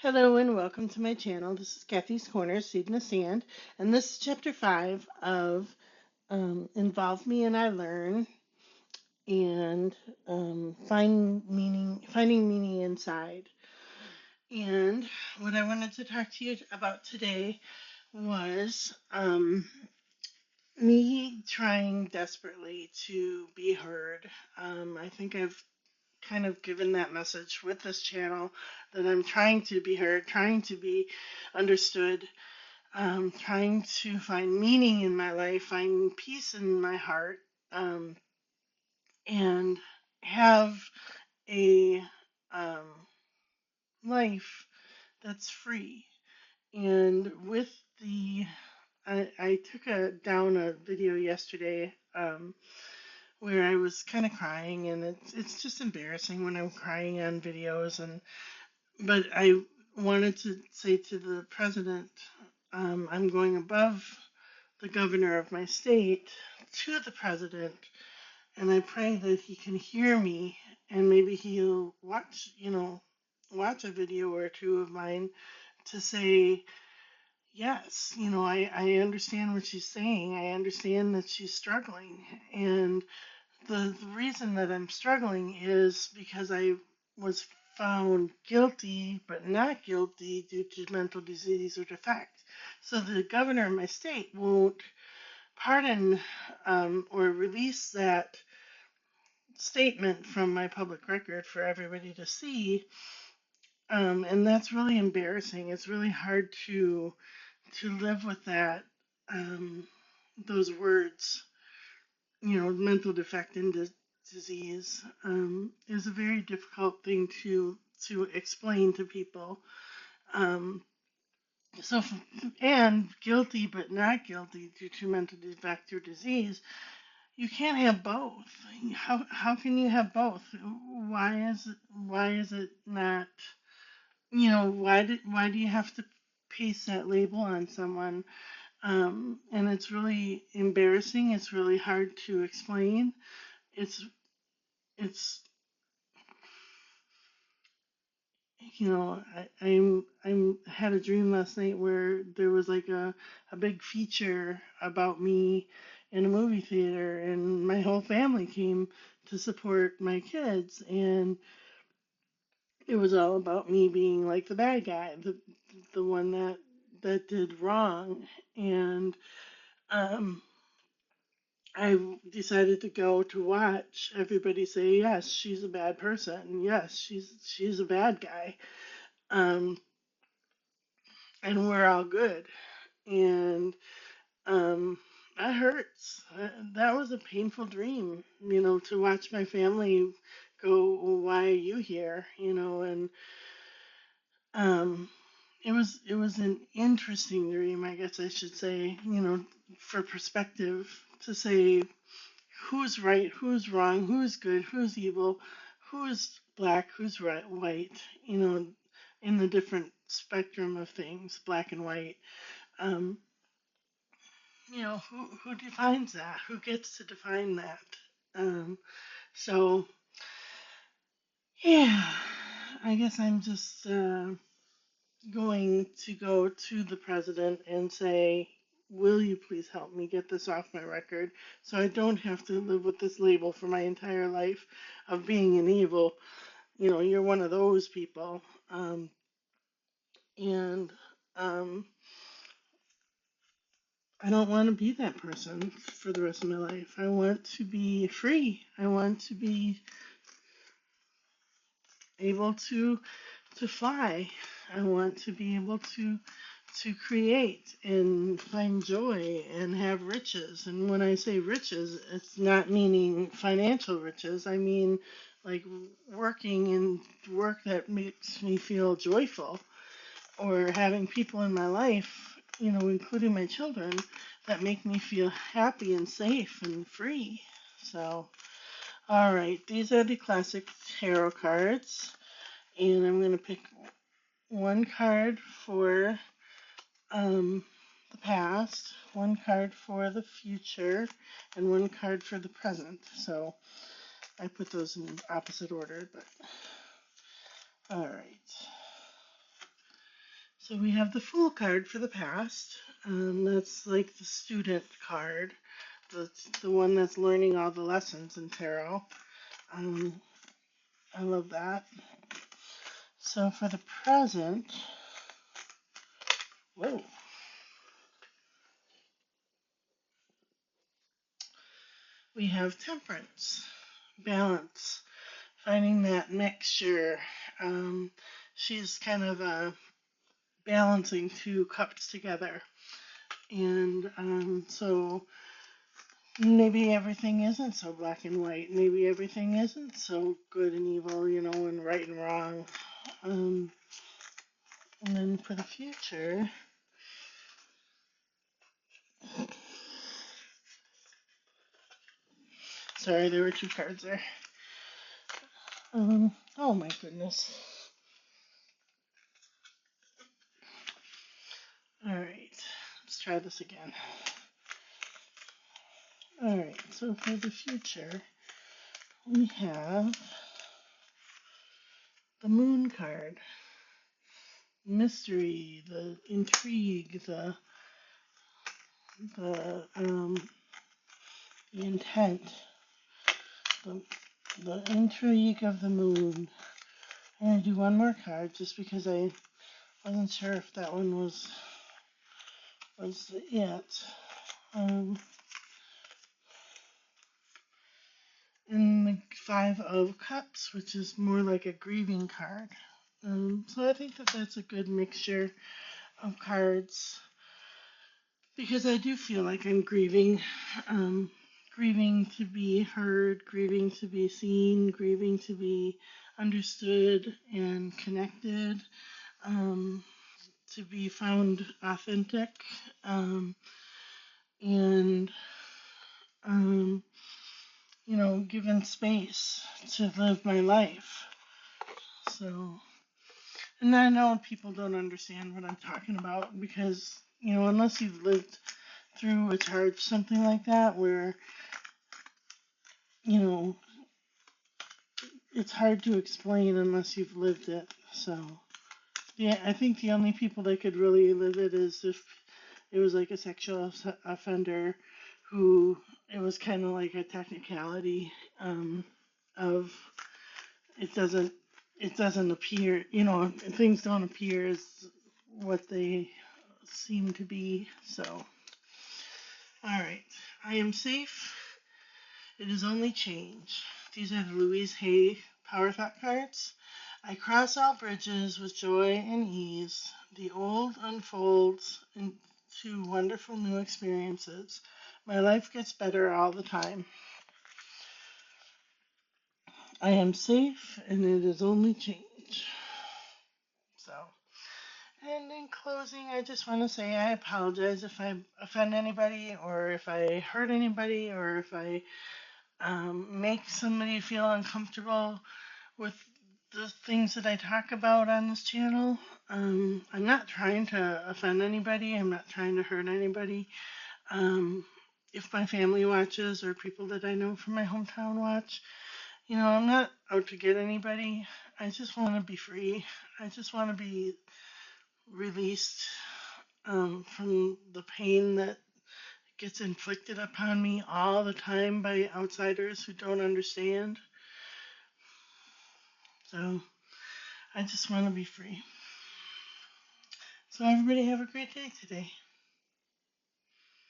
Hello and welcome to my channel. This is Kathy's Corner, Seed in the Sand, and this is chapter 5 of Involve Me and I Learn and finding meaning inside. And what I wanted to talk to you about today was me trying desperately to be heard. I think I've kind of given that message with this channel that I'm trying to be heard, trying to be understood, trying to find meaning in my life, find peace in my heart, um, and have a um, life that's free. And with the, I took down a video yesterday where I was kind of crying, and it's just embarrassing when I'm crying on videos, but I wanted to say to the president, I'm going above the governor of my state to the president, and I pray that he can hear me and maybe he'll watch a video or two of mine to say, yes, I understand what she's saying. I understand that she's struggling. And the reason that I'm struggling is because I was found guilty but not guilty due to mental disease or defect. So the governor of my state won't pardon or release that statement from my public record for everybody to see, and that's really embarrassing. It's really hard to live with that. Um, those words, mental defect and disease, is a very difficult thing to explain to people. Um, so, and guilty but not guilty due to mental defect or disease. You can't have both. How can you have both? Why is it not, why do you have to paste that label on someone? And it's really embarrassing. It's really hard to explain. It's it's I'm had a dream last night where there was like a big feature about me in a movie theater, and my whole family came to support my kids, and it was all about me being like the bad guy, the one that did wrong. And um I decided to go to watch everybody say, yes, she's a bad person. Yes, she's a bad guy. Um and we're all good. And um that hurts. That was a painful dream, to watch my family go, well, why are you here? And um it was an interesting dream, I guess I should say, for perspective, to say who's right, who's wrong, who's good, who's evil, who's black, who's white, in the different spectrum of things, black and white. Um, who defines that? Who gets to define that? Um, so yeah, I guess I'm just going to go to the president and say, will you please help me get this off my record so I don't have to live with this label for my entire life of being an evil? You're one of those people. And um, I don't want to be that person for the rest of my life. I want to be free. I want to be able to fly. I want to be able to create and find joy and have riches. And when I say riches, it's not meaning financial riches. I mean like working in work that makes me feel joyful, or having people in my life, including my children, that make me feel happy and safe and free. So, all right, these are the classic tarot cards, and I'm going to pick one card for um, the past, one card for the future, and one card for the present. So I put those in opposite order, but all right. So we have the Fool card for the past. That's like the student card, the the one that's learning all the lessons in tarot. Um, I love that. So for the present, whoa, we have Temperance, balance, finding that mixture. Um, she's kind of balancing two cups together, and so maybe everything isn't so black and white. Maybe everything isn't so good and evil, and right and wrong. Um, and then for the future, sorry, there were two cards there. Oh my goodness. All right, let's try this again. All right, so for the future, we have the Moon card, mystery, the intrigue, the the intent, the the intrigue of the Moon. I'm gonna do one more card just because I wasn't sure if that one was it. Um, and the Five of Cups, which is more like a grieving card. So I think that that's a good mixture of cards because I do feel like I'm grieving. Grieving to be heard, grieving to be seen, grieving to be understood and connected, um, to be found authentic, um, and um, given space to live my life. So, and I know people don't understand what I'm talking about because, unless you've lived through a charge, something like that, where, you know, it's hard to explain unless you've lived it. So, yeah, I think the only people that could really live it is if it was like a sexual offender who it was kind of like a technicality, of it doesn't it doesn't appear, things don't appear as what they seem to be. So, all right, I am safe. It is only change. These are the Louise Hay Power Thought cards. I cross all bridges with joy and ease. The old unfolds into wonderful new experiences. My life gets better all the time. I am safe, and it is only change. So, and in closing, I just want to say I apologize if I offend anybody, or if I hurt anybody, or if I make somebody feel uncomfortable with the things that I talk about on this channel. I'm not trying to offend anybody. I'm not trying to hurt anybody. Um, if my family watches or people that I know from my hometown watch, I'm not out to get anybody. I just want to be free. I just want to be released, from the pain that gets inflicted upon me all the time by outsiders who don't understand. So I just want to be free. So everybody have a great day today.